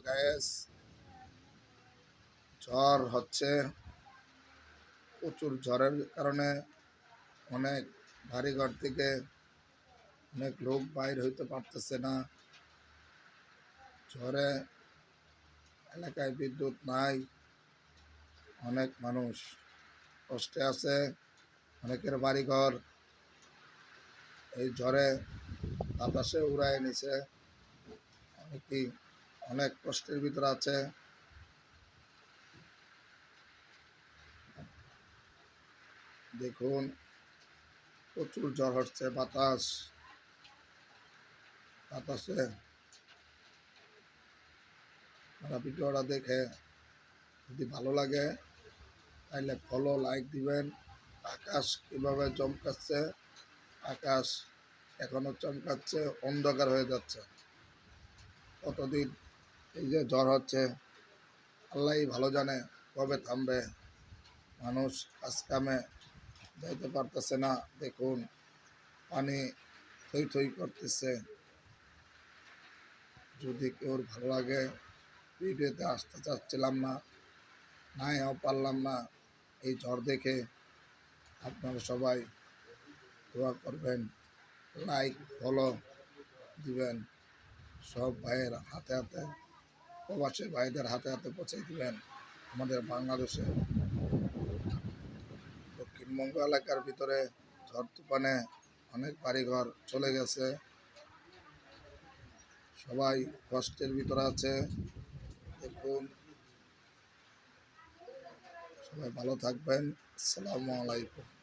Guys ঝড় হচ্ছে। প্রচুর ঝড়ের কারণে অনেক বাড়িঘর থেকে অনেক লোক বাইর হইতে পারতেছে না। ঝড়ে এলাকায় বিদ্যুৎ নাই, অনেক মানুষ কষ্টে আছে। অনেকের বাড়িঘর এই ঝড়ে বাতাসে উড়ায় নিছে। অনেকেই অনেক কষ্টের ভিতরে আছে। দেখুন প্রচুর ঝড় হচ্ছে, বাতাসে। আপনারা ভিডিওটা দেখে যদি ভালো লাগে তাহলে ফলো লাইক দিবেন। আকাশ কিভাবে চমকাচ্ছে, আকাশ এখনো চমকাচ্ছে, অন্ধকার হয়ে যাচ্ছে। কতদিন এই যে ঝড় হচ্ছে আল্লাহই ভালো জানে কবে থামবে। মানুষ কাজ কামে যাইতে পারতেছে না। দেখুন পানি থই থই করতেছে। যদি কেউ ভালো লাগে, ভিডিওতে আসতে চাচ্ছিলাম না, নাইও পারলাম না। এই ঝড় দেখে আপনারা সবাই দোয়া করবেন, লাইক ফলো দিবেন। সব ভাইয়ের হাতে হাতে, প্রবাসী ভাইদের হাতে হাতে পৌঁছে দিবেন। আমাদের বাংলাদেশে দক্ষিণবঙ্গ এলাকার ভিতরে ঝড় তুফানে অনেক বাড়িঘর চলে গেছে। সবাই কষ্টের ভিতরে আছে। দেখুন সবাই ভালো থাকবেন। আসসালামু আলাইকুম।